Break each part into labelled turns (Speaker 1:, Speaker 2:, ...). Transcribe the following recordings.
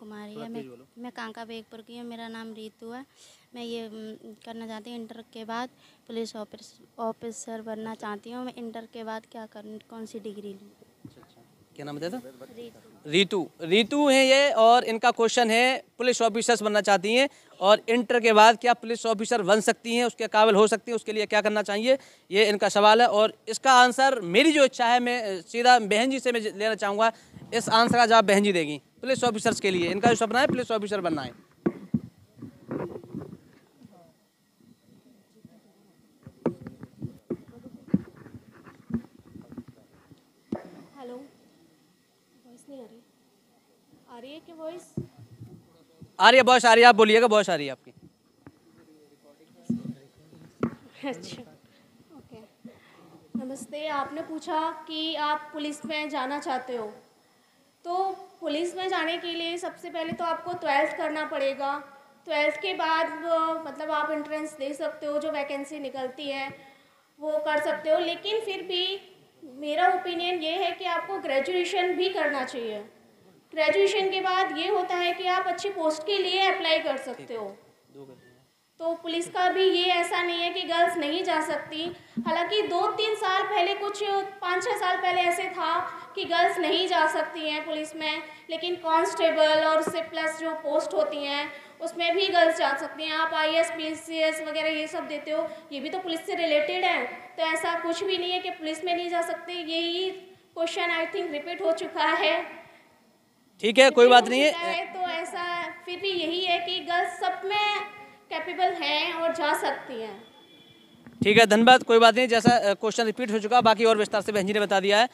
Speaker 1: कुमारी है। मैं कांका बेगपुर की हूँ। मेरा नाम रीतू है। मैं ये करना चाहती हूँ, इंटर के बाद पुलिस ऑफिसर बनना चाहती हूँ। मैं इंटर के बाद क्या करूँ, कौन सी डिग्री लूँ?
Speaker 2: क्या नाम बताया था? रीतू है ये, और इनका क्वेश्चन है पुलिस ऑफिसर्स बनना चाहती हैं और इंटर के बाद क्या पुलिस ऑफिसर बन सकती हैं, उसके काबिल हो सकती हैं, उसके लिए क्या करना चाहिए, ये इनका सवाल है। और इसका आंसर मेरी जो इच्छा है, मैं सीधा बहन जी से मैं लेना चाहूँगा। इस आंसर का जवाब बहन जी देगी। पुलिस ऑफिसर्स के लिए इनका जो सपना है पुलिस ऑफिसर बनना है।
Speaker 3: हेलो, वॉइस नहीं आ रही है कि वॉइस
Speaker 2: आ रही है? वॉइस आ रही है, आप बोलिएगा। वॉइस आ रही है आपकी।
Speaker 3: अच्छा, ओके। नमस्ते। आपने पूछा कि आप पुलिस में जाना चाहते हो, तो पुलिस में जाने के लिए सबसे पहले तो आपको 12th करना पड़ेगा। 12th के बाद मतलब आप एंट्रेंस दे सकते हो, जो वैकेंसी निकलती है वो कर सकते हो। लेकिन फिर भी मेरा ओपिनियन ये है कि आपको ग्रेजुएशन भी करना चाहिए। ग्रेजुएशन के बाद ये होता है कि आप अच्छी पोस्ट के लिए अप्लाई कर सकते हो। तो पुलिस का भी ये ऐसा नहीं है कि गर्ल्स नहीं जा सकती। हालांकि 2-3 साल पहले, कुछ 5-6 साल पहले ऐसे था कि गर्ल्स नहीं जा सकती हैं पुलिस में, लेकिन कांस्टेबल और उससे प्लस जो पोस्ट होती हैं उसमें भी गर्ल्स जा सकती हैं। आप IAS PCS वगैरह ये सब देते हो, ये भी तो पुलिस से रिलेटेड है। तो ऐसा कुछ भी नहीं है कि पुलिस में नहीं जा सकते। यही क्वेश्चन आई थिंक रिपीट हो चुका है।
Speaker 2: ठीक है, कोई बात नहीं है।
Speaker 3: तो ऐसा फिर भी यही है कि गर्ल्स सब में कैपेबल हैं और जा सकती हैं।
Speaker 2: ठीक है, धन्यवाद। कोई बात नहीं, जैसा क्वेश्चन रिपीट हो चुका, बाकी और विस्तार से बहन जी ने बता दिया है।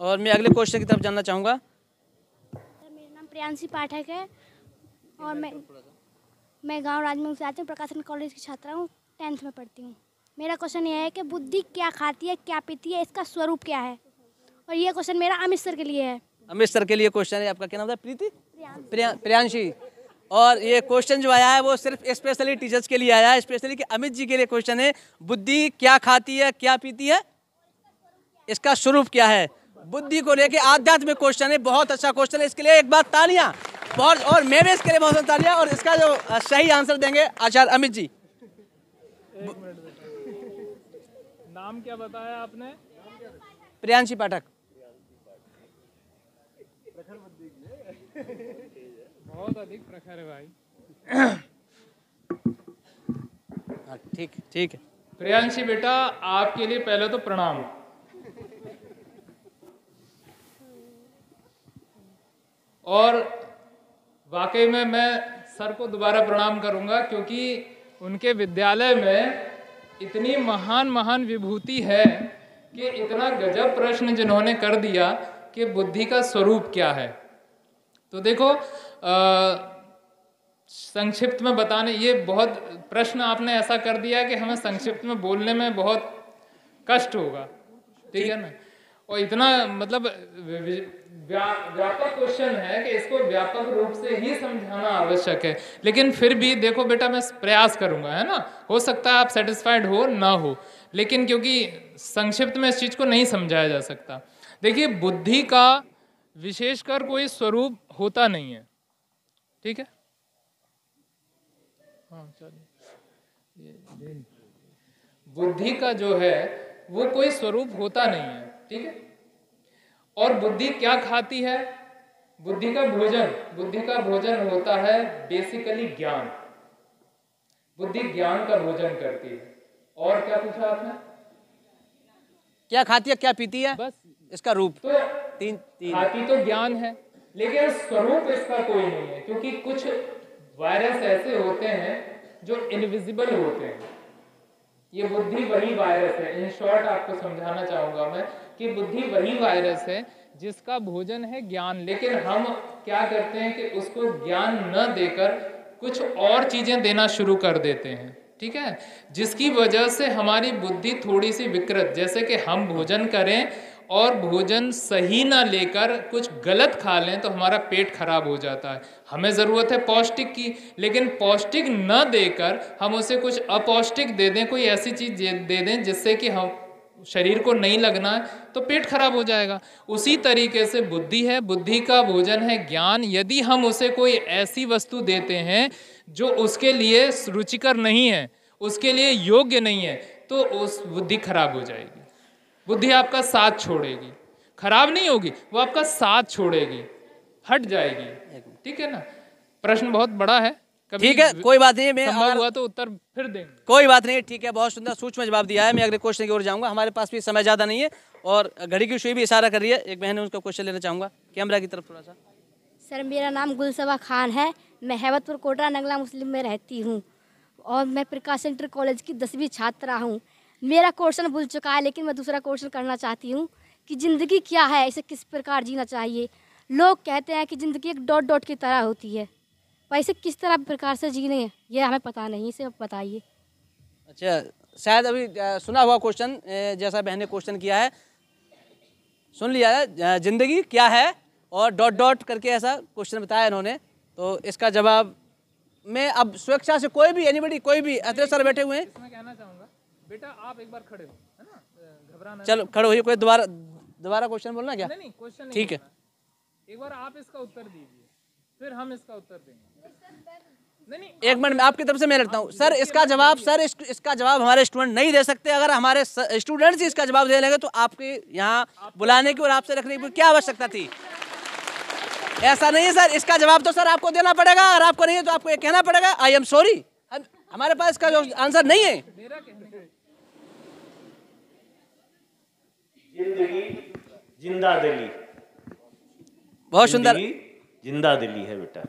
Speaker 2: और मैं अगले क्वेश्चन की तरफ जानना चाहूँगा।
Speaker 4: मेरा नाम प्रियांशी पाठक है और मैं गांव राजमंग से आती हूँ। प्रकाशन कॉलेज की छात्रा हूँ, 10th में पढ़ती हूँ। मेरा क्वेश्चन ये है कि बुद्धि क्या खाती है, क्या पीती है, इसका स्वरूप क्या है? और ये क्वेश्चन मेरा अमित सर के लिए है।
Speaker 2: अमित सर के लिए क्वेश्चन है। आपका क्या नाम था? प्रीति? प्रियांशी। और ये क्वेश्चन जो आया है वो सिर्फ स्पेशली टीचर्स के लिए आया है, स्पेशली कि अमित जी के लिए क्वेश्चन है। बुद्धि क्या खाती है, क्या पीती है, इसका स्वरूप क्या है? बुद्धि को लेके आध्यात्मिक क्वेश्चन है। बहुत अच्छा क्वेश्चन है, इसके लिए एक बार तालियां। बहुत, और मैं भी इसके लिए बहुत तालियां। और इसका जो सही आंसर देंगे आचार्य अमित जी।
Speaker 5: नाम क्या बताया आपने?
Speaker 2: प्रियांशी पाठक।
Speaker 5: बहुत अधिक प्रखर है भाई।
Speaker 2: ठीक है।
Speaker 5: प्रियांशी बेटा, आपके लिए पहले तो प्रणाम। और वाकई में मैं सर को दोबारा प्रणाम करूंगा, क्योंकि उनके विद्यालय में इतनी महान विभूति है कि इतना गजब प्रश्न जिन्होंने कर दिया कि बुद्धि का स्वरूप क्या है। तो देखो, संक्षिप्त में बताने, ये बहुत प्रश्न आपने ऐसा कर दिया कि हमें संक्षिप्त में बोलने में बहुत कष्ट होगा, ठीक है ना। और इतना मतलब व्यापक क्वेश्चन है कि इसको व्यापक रूप से ही समझाना आवश्यक है। लेकिन फिर भी देखो बेटा, मैं प्रयास करूंगा, है ना। हो सकता है आप सेटिस्फाइड हो ना हो, लेकिन क्योंकि संक्षिप्त में इस चीज को नहीं समझाया जा सकता। देखिए, बुद्धि का विशेषकर कोई स्वरूप होता नहीं है, ठीक है। हाँ, चलिए। बुद्धि का जो है वो कोई स्वरूप होता नहीं है, ठीक है। और बुद्धि क्या खाती है? बुद्धि का भोजन होता है बेसिकली ज्ञान। बुद्धि ज्ञान का भोजन करती है। और क्या पूछा आपने?
Speaker 2: क्या खाती है, क्या पीती है,
Speaker 5: बस
Speaker 2: इसका रूप।
Speaker 5: तो तीन खाती तो ज्ञान है, लेकिन स्वरूप इसका कोई नहीं है, क्योंकि कुछ वायरस ऐसे होते हैं जो इनविजिबल होते हैं। ये बुद्धि वही वायरस है। इन शॉर्ट आपको समझाना चाहूंगा मैं कि बुद्धि वही वायरस है जिसका भोजन है ज्ञान। लेकिन हम क्या करते हैं कि उसको ज्ञान न देकर कुछ और चीजें देना शुरू कर देते हैं, ठीक है, जिसकी वजह से हमारी बुद्धि थोड़ी सी विकृत, जैसे कि हम भोजन करें और भोजन सही ना लेकर कुछ गलत खा लें तो हमारा पेट खराब हो जाता है। हमें ज़रूरत है पौष्टिक की, लेकिन पौष्टिक न देकर हम उसे कुछ अपौष्टिक दे दें, कोई ऐसी चीज़ दे दें जिससे कि हम शरीर को नहीं लगना है तो पेट खराब हो जाएगा। उसी तरीके से बुद्धि है, बुद्धि का भोजन है ज्ञान। यदि हम उसे कोई ऐसी वस्तु देते हैं जो उसके लिए रुचिकर नहीं है, उसके लिए योग्य नहीं है, तो उस बुद्धि खराब हो जाएगी। बुद्धि आपका साथ छोड़ेगी, खराब नहीं होगी, वो आपका साथ छोड़ेगी, हट जाएगी। ठीक है ना। प्रश्न बहुत बड़ा है,
Speaker 2: ठीक है, कोई बात नहीं, मैं
Speaker 5: संभव हुआ तो उत्तर फिर देंगे।
Speaker 2: कोई बात नहीं, ठीक है, बहुत सुंदर सूक्ष्म जवाब दिया है। मैं अगले क्वेश्चन की ओर जाऊंगा, हमारे पास भी समय ज़्यादा नहीं है और घड़ी की सुई भी इशारा कर रही है। एक बहन है, उसका क्वेश्चन लेना चाहूँगा कैमरा की तरफ थोड़ा सा।
Speaker 4: सर मेरा नाम गुलसबा खान है, मैं हैबतपुर कोटरा नंगला मुस्लिम में रहती हूँ और मैं प्रकाश इंटर कॉलेज की 10वीं छात्रा हूँ। मेरा क्वेश्चन भूल चुका है, लेकिन मैं दूसरा क्वेश्चन करना चाहती हूँ कि ज़िंदगी क्या है, इसे किस प्रकार जीना चाहिए। लोग कहते हैं कि ज़िंदगी एक डॉट डॉट की तरह होती है, पर इसे किस तरह प्रकार से जीने ये हमें पता नहीं, इसे आप बताइए।
Speaker 2: अच्छा, शायद अभी सुना हुआ क्वेश्चन, जैसा बहन ने क्वेश्चन किया है, सुन लिया है, जिंदगी क्या है और डॉट डॉट करके ऐसा क्वेश्चन बताया इन्होंने। तो इसका जवाब मैं अब स्वेच्छा से कोई भी एनीबडी, कोई भी अतरे सर बैठे हुए हैं,
Speaker 5: मैं कहना चाहूँगा बेटा आप एक बार खड़े हो, है ना, घबराना।
Speaker 2: चलो खड़े होइए, कोई दोबारा क्वेश्चन बोलना क्या?
Speaker 5: नहीं, क्वेश्चन नहीं,
Speaker 2: ठीक है,
Speaker 5: एक बार आप इसका उत्तर दीजिए, फिर हम इसका उत्तर देंगे। नहीं,
Speaker 2: एक मिनट में आपकी तरफ से मैं रखता हूँ सर। इसका जवाब इसका जवाब हमारे स्टूडेंट नहीं दे सकते। अगर हमारे स्टूडेंट्स ही इसका जवाब दे लेंगे तो आपके यहाँ बुलाने की और आपसे रखने की क्या आवश्यकता थी? ऐसा नहीं है सर, इसका जवाब तो सर आपको देना पड़ेगा, और आपको नहीं है तो आपको ये कहना पड़ेगा आई एम सॉरी। हमारे पास इसका जो आंसर नहीं है।
Speaker 6: जिंदगी जिंदा दिली,
Speaker 2: बहुत सुंदर,
Speaker 6: जिंदा दिली है बेटा।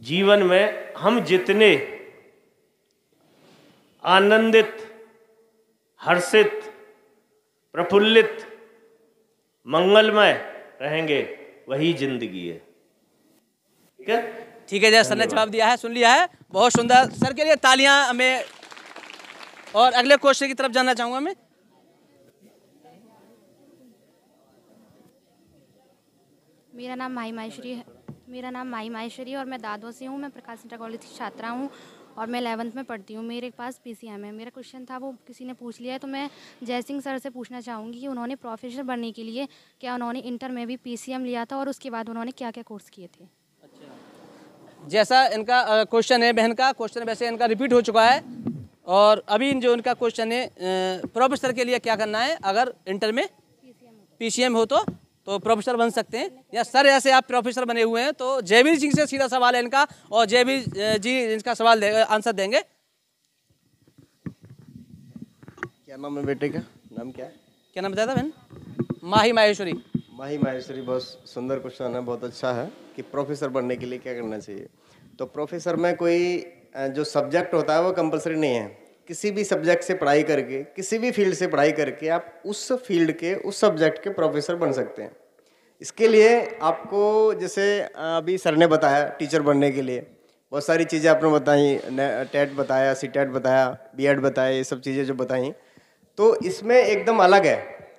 Speaker 6: जीवन में हम जितने आनंदित, हर्षित, प्रफुल्लित, मंगलमय रहेंगे, वही जिंदगी है। ठीक है,
Speaker 2: ठीक है, जैसा सर ने जवाब दिया है, सुन लिया है, बहुत सुंदर। सर के लिए तालियां हमें। और अगले क्वेश्चन की तरफ जाना चाहूंगा मैं।
Speaker 7: मेरा नाम माही माहेश्वरी है। मेरा नाम माही माहेश्वरी और मैं दादो से हूँ। मैं प्रकाश इंटर कॉलेज की छात्रा हूँ और मैं 11th में पढ़ती हूँ। मेरे पास PCM है। मेरा क्वेश्चन था वो किसी ने पूछ लिया है, तो मैं जयसिंह सर से पूछना चाहूँगी कि उन्होंने प्रोफेसर बनने के लिए क्या उन्होंने इंटर में भी PCM लिया था और उसके बाद उन्होंने क्या क्या कोर्स किए थे?
Speaker 2: जैसा इनका क्वेश्चन है, बहन का क्वेश्चन वैसे इनका रिपीट हो चुका है। और अभी जो इनका क्वेश्चन है, प्रोफेसर के लिए क्या करना है अगर इंटर में PCM हो तो प्रोफेसर बन सकते हैं, या सर ऐसे आप प्रोफेसर बने हुए हैं। तो जयवीर जी से सीधा सवाल है इनका, और जयवीर जी इनका सवाल आंसर देंगे।
Speaker 8: क्या नाम है बेटे का? नाम क्या है?
Speaker 2: क्या नाम बताया था बहन? माही माहेश्वरी।
Speaker 8: माही माहेश्वरी, बहुत सुंदर क्वेश्चन है, बहुत अच्छा है कि प्रोफेसर बनने के लिए क्या करना चाहिए। तो प्रोफेसर में कोई जो सब्जेक्ट होता है वो कंपलसरी नहीं है। किसी भी सब्जेक्ट से पढ़ाई करके, किसी भी फील्ड से पढ़ाई करके आप उस फील्ड के, उस सब्जेक्ट के प्रोफेसर बन सकते हैं। इसके लिए आपको, जैसे अभी सर ने बताया, टीचर बनने के लिए बहुत सारी चीज़ें आपने बताई, टेट बताया, CTET बताया, B.Ed बताया, ये सब चीज़ें जो बताई, तो इसमें एकदम अलग है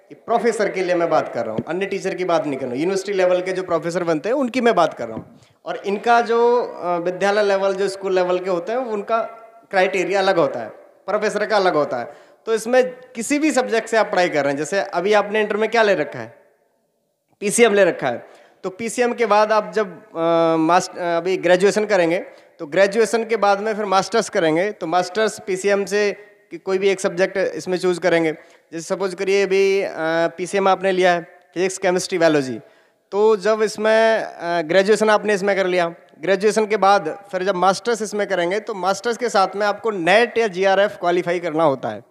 Speaker 8: कि प्रोफेसर के लिए मैं बात कर रहा हूँ, अन्य टीचर की बात नहीं कर रहा हूँ। यूनिवर्सिटी लेवल के जो प्रोफेसर बनते हैं उनकी मैं बात कर रहा हूँ, और इनका जो विद्यालय लेवल, जो स्कूल लेवल के होते हैं, उनका क्राइटेरिया अलग होता है, प्रोफेसर का अलग होता है। तो इसमें किसी भी सब्जेक्ट से आप पढ़ाई कर रहे हैं, जैसे अभी आपने इंटर में क्या ले रखा है? PCM ले रखा है। तो PCM के बाद आप जब अभी ग्रेजुएशन करेंगे, तो ग्रेजुएशन के बाद में फिर मास्टर्स करेंगे, तो मास्टर्स PCM से कि कोई भी एक सब्जेक्ट इसमें चूज़ करेंगे। जैसे सपोज करिए अभी PCM आपने लिया है, फिजिक्स, केमिस्ट्री, बायोलॉजी। तो जब इसमें ग्रेजुएशन आपने इसमें कर लिया, ग्रेजुएशन के बाद फिर जब मास्टर्स इसमें करेंगे, तो मास्टर्स के साथ में आपको नेट या GRF क्वालिफाई करना होता है,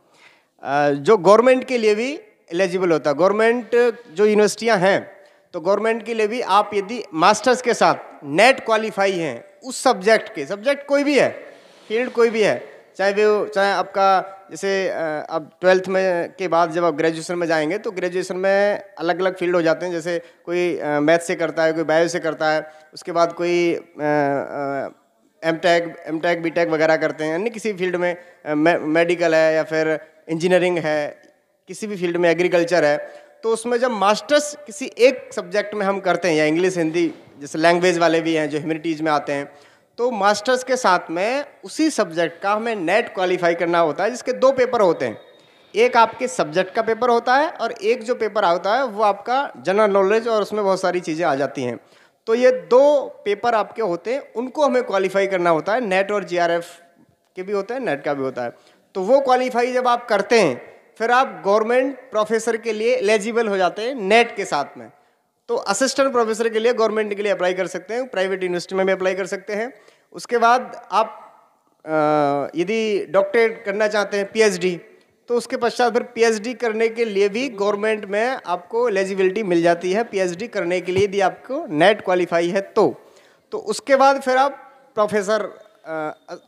Speaker 8: जो गवर्नमेंट के लिए भी एलिजिबल होता है। गवर्नमेंट जो यूनिवर्सिटियां हैं, तो गवर्नमेंट के लिए भी आप यदि मास्टर्स के साथ नेट क्वालिफाई हैं उस सब्जेक्ट के, सब्जेक्ट कोई भी है, फील्ड कोई भी है, चाहे आपका जैसे अब 12th में के बाद जब आप ग्रेजुएशन में जाएंगे, तो ग्रेजुएशन में अलग अलग फील्ड हो जाते हैं। जैसे कोई मैथ से करता है, कोई बायो से करता है, उसके बाद कोई एमटेक बीटेक वगैरह करते हैं, अन्य किसी फील्ड में मेडिकल है या फिर इंजीनियरिंग है, किसी भी फील्ड में, एग्रीकल्चर है। तो उसमें जब मास्टर्स किसी एक सब्जेक्ट में हम करते हैं, या इंग्लिश, हिंदी, जैसे लैंग्वेज वाले भी हैं जो ह्यूमैनिटीज़ में आते हैं, तो मास्टर्स के साथ में उसी सब्जेक्ट का हमें नेट क्वालिफाई करना होता है, जिसके 2 पेपर होते हैं। एक आपके सब्जेक्ट का पेपर होता है और एक जो पेपर होता है वो आपका जनरल नॉलेज, और उसमें बहुत सारी चीज़ें आ जाती हैं। तो ये 2 पेपर आपके होते हैं, उनको हमें क्वालिफाई करना होता है। नेट और जीआरएफ के भी होते हैं, नेट का भी होता है। तो वो क्वालिफाई जब आप करते हैं फिर आप गवर्नमेंट प्रोफेसर के लिए एलिजिबल हो जाते हैं नेट के साथ में। तो असिस्टेंट प्रोफेसर के लिए गवर्नमेंट के लिए अप्लाई कर सकते हैं, प्राइवेट यूनिवर्सिटी में भी अप्लाई कर सकते हैं। उसके बाद आप यदि डॉक्टरेट करना चाहते हैं, पीएचडी, तो उसके पश्चात फिर पीएचडी करने के लिए भी गवर्नमेंट में आपको एलिजिबिलिटी मिल जाती है। पीएचडी करने के लिए यदि आपको नेट क्वालिफाई है तो उसके बाद फिर आप प्रोफेसर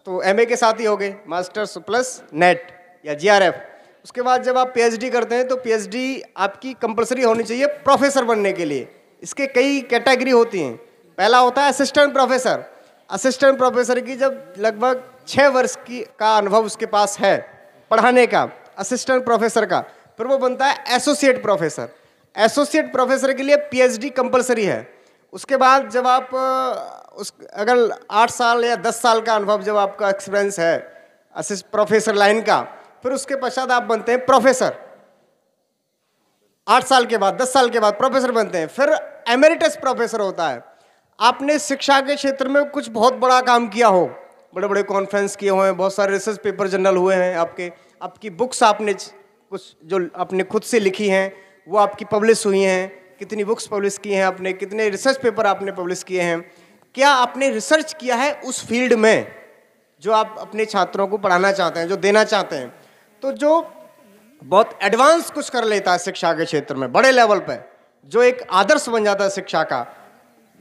Speaker 8: तो एमए के साथ ही हो गए, मास्टर्स प्लस नेट या जीआरएफ। उसके बाद जब आप पीएचडी करते हैं तो पीएचडी आपकी कंपलसरी होनी चाहिए प्रोफेसर बनने के लिए। इसके कई कैटेगरी होती हैं। पहला होता है असिस्टेंट प्रोफेसर। असिस्टेंट प्रोफेसर की जब लगभग 6 वर्ष का अनुभव उसके पास है पढ़ाने का, असिस्टेंट प्रोफेसर का, फिर वो बनता है एसोसिएट प्रोफेसर। एसोसिएट प्रोफेसर के लिए पीएचडी कंपलसरी है। उसके बाद जब आप अगर 8 साल या 10 साल का अनुभव जब आपका एक्सपीरियंस है प्रोफेसर लाइन का, फिर उसके पश्चात आप बनते हैं प्रोफेसर। 8 साल के बाद, 10 साल के बाद प्रोफेसर बनते हैं। फिर एमेरिटस प्रोफेसर होता है। आपने शिक्षा के क्षेत्र में कुछ बहुत बड़ा काम किया हो, बड़े बड़े कॉन्फ्रेंस किए हुए हैं, बहुत सारे रिसर्च पेपर जर्नल हुए हैं, आपकी बुक्स आपने कुछ जो आपने खुद से लिखी हैं वो आपकी पब्लिश हुई हैं, कितनी बुक्स पब्लिश की हैं आपने, कितने रिसर्च पेपर आपने पब्लिश किए हैं, क्या आपने रिसर्च किया है उस फील्ड में जो आप अपने छात्रों को पढ़ाना चाहते हैं, जो देना चाहते हैं। तो जो बहुत एडवांस कुछ कर लेता है शिक्षा के क्षेत्र में बड़े लेवल पे, जो एक आदर्श बन जाता है शिक्षा का,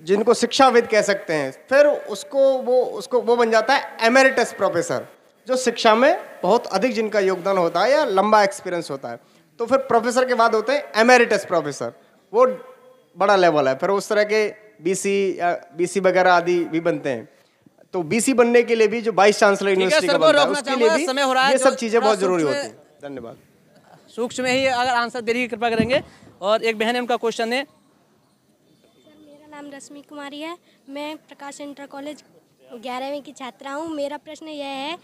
Speaker 8: जिनको शिक्षाविद कह सकते हैं, फिर वो बन जाता है एमेरिटस प्रोफेसर, जो शिक्षा में बहुत अधिक जिनका योगदान होता है या लंबा एक्सपीरियंस होता है। तो फिर प्रोफेसर के बाद होते हैं एमेरिटस प्रोफेसर, वो बड़ा लेवल है। फिर उस तरह के बीसी वगैरह आदि भी बनते हैं। तो बीसी बनने के लिए भी जो वाइस चांसलर यूनिवर्सिटी का बनता है उसके लिए भी ये सब चीज़ें बहुत जरूरी होती हैं। धन्यवाद।
Speaker 2: सूक्ष्म में ही अगर आंसर देने की कृपा करेंगे। और एक बहन है, उनका क्वेश्चन है।
Speaker 4: मेरा नाम रश्मि कुमारी है, मैं प्रकाश इंटर कॉलेज 11वीं की छात्रा हूँ। मेरा प्रश्न यह है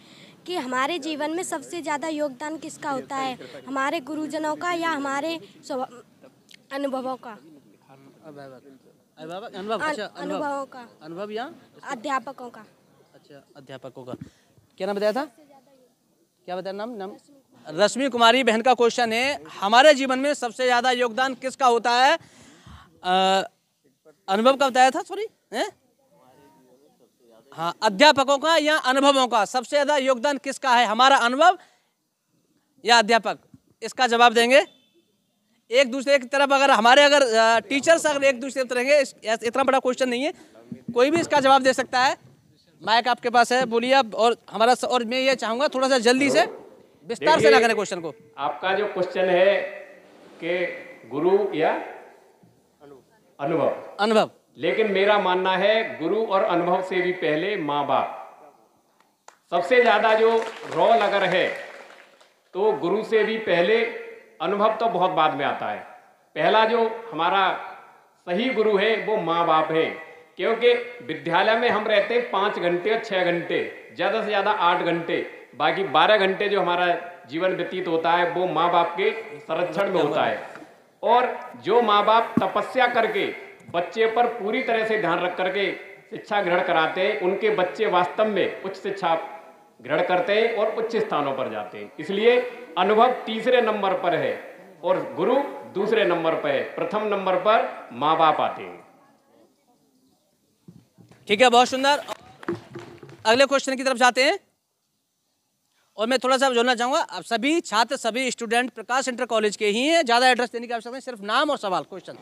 Speaker 4: कि हमारे जीवन में सबसे ज़्यादा योगदान किसका होता है, हमारे गुरुजनों का या हमारे अनुभवों का? अनुभवों का,
Speaker 2: अनुभव या
Speaker 4: अध्यापकों का।
Speaker 2: अच्छा, अध्यापकों का। क्या नाम बताया था, क्या बताया नाम? रश्मि कुमारी बहन का क्वेश्चन है, हमारे जीवन में सबसे ज्यादा योगदान किसका होता है? अनुभव का बताया था, सॉरी, हाँ, अध्यापकों का या अनुभवों का सबसे ज्यादा योगदान किसका है, हमारा अनुभव या अध्यापक? इसका जवाब देंगे। एक दूसरे की तरफ अगर टीचर्स अगर एक दूसरे की तरफ रहेंगे, इतना बड़ा क्वेश्चन नहीं है, कोई भी इसका जवाब दे सकता है। माइक आपके पास है, बोलिए आप। और मैं ये चाहूंगा थोड़ा सा जल्दी से विस्तार से ना करें क्वेश्चन को।
Speaker 5: आपका जो क्वेश्चन है कि गुरु या अनुभव, लेकिन मेरा मानना है गुरु और अनुभव से भी पहले माँ बाप। सबसे ज्यादा जो रोल अगर है तो गुरु से भी पहले, अनुभव तो बहुत बाद में आता है। पहला जो हमारा सही गुरु है वो माँ बाप है, क्योंकि विद्यालय में हम रहते हैं 5 घंटे और 6 घंटे, ज़्यादा से ज़्यादा 8 घंटे, बाकी 12 घंटे जो हमारा जीवन व्यतीत होता है वो माँ बाप के संरक्षण में होता है। और जो माँ बाप तपस्या करके बच्चे पर पूरी तरह से ध्यान रख करके शिक्षा ग्रहण कराते हैं, उनके बच्चे वास्तव में उच्च शिक्षा ग्रहण करते हैं और उच्च स्थानों पर जाते हैं। इसलिए अनुभव तीसरे नंबर पर है और गुरु दूसरे नंबर पर है, प्रथम नंबर पर माँ बाप आते हैं।
Speaker 2: ठीक है, बहुत सुंदर। अगले क्वेश्चन की तरफ जाते हैं और मैं थोड़ा सा जोड़ना चाहूंगा। अब सभी छात्र, सभी स्टूडेंट प्रकाश इंटर कॉलेज के ही हैं, ज़्यादा एड्रेस देने की आवश्यकता नहीं, सिर्फ नाम और सवाल। क्वेश्चन।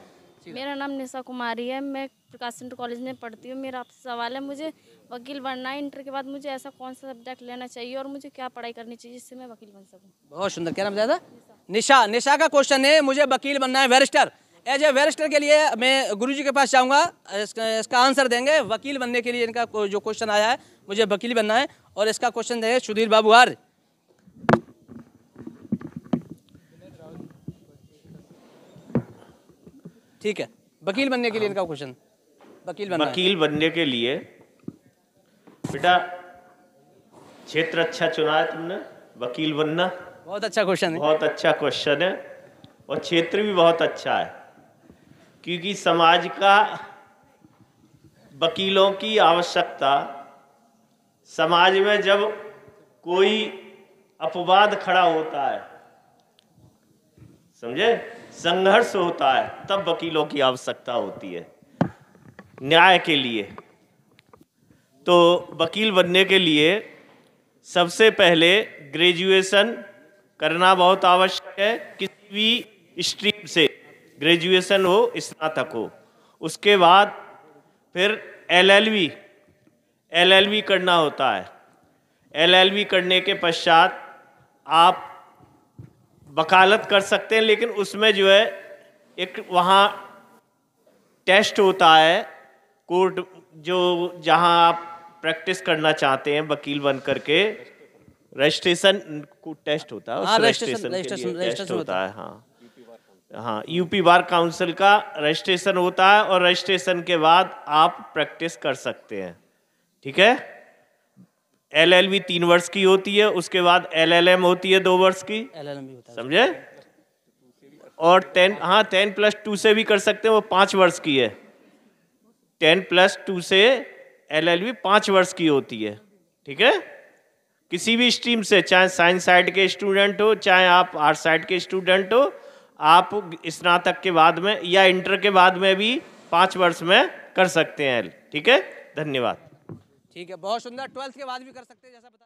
Speaker 1: मेरा नाम निशा कुमारी है, मैं प्रकाश इंटर कॉलेज में पढ़ती हूँ। मेरा आपसे सवाल है, मुझे वकील बनना है। इंटर के बाद मुझे ऐसा कौन सा सब्जेक्ट लेना चाहिए और मुझे क्या पढ़ाई करनी चाहिए जिससे मैं वकील बन सकूँ?
Speaker 2: बहुत सुंदर। क्या नाम बताया था? निशा का क्वेश्चन है, मुझे वकील बनना है, बैरिस्टर। एज ए बैरिस्टर के लिए मैं गुरुजी के पास जाऊंगा, इसका आंसर देंगे। वकील बनने के लिए इनका जो क्वेश्चन आया है, मुझे वकील बनना है, और इसका क्वेश्चन देंगे सुधीर बाबू आर्य। ठीक है, वकील बनने के लिए इनका क्वेश्चन,
Speaker 6: वकील बनने के लिए बेटा क्षेत्र अच्छा चुना है तुमने, वकील बनना।
Speaker 2: बहुत अच्छा क्वेश्चन है।
Speaker 6: बहुत अच्छा क्वेश्चन है और क्षेत्र भी बहुत अच्छा है, क्योंकि समाज का वकीलों की आवश्यकता, समाज में जब कोई अपवाद खड़ा होता है, समझे, संघर्ष होता है, तब वकीलों की आवश्यकता होती है न्याय के लिए। तो वकील बनने के लिए सबसे पहले ग्रेजुएशन करना बहुत आवश्यक है, किसी भी स्ट्रीम से ग्रेजुएशन हो, स्नातक हो। उसके बाद फिर एलएलबी करना होता है। एलएलबी करने के पश्चात आप वकालत कर सकते हैं, लेकिन उसमें जो है एक वहाँ टेस्ट होता है, कोर्ट जो जहाँ आप प्रैक्टिस करना चाहते हैं वकील बन करके, रजिस्ट्रेशन को टेस्ट होता है, उस रजिस्ट्रेशन के लिए टेस्ट होता है। हाँ, यूपी बार काउंसिल का रजिस्ट्रेशन होता है और रजिस्ट्रेशन के बाद आप प्रैक्टिस कर सकते हैं। ठीक है। एलएलबी 3 वर्ष की होती है, उसके बाद एलएलएम होती है 2 वर्ष की, समझे। और 10+2 से भी कर सकते हैं, वो 5 वर्ष की है। 10+2 से एलएलबी 5 वर्ष की होती है। ठीक है। किसी भी स्ट्रीम से, चाहे साइंस साइड के स्टूडेंट हो, चाहे आप आर्ट साइड के स्टूडेंट हो, आप स्नातक के बाद में या इंटर के बाद में भी 5 वर्ष में कर सकते हैं। ठीक है, धन्यवाद।
Speaker 2: ठीक है, बहुत सुंदर। 12th के बाद भी कर सकते हैं, जैसा बता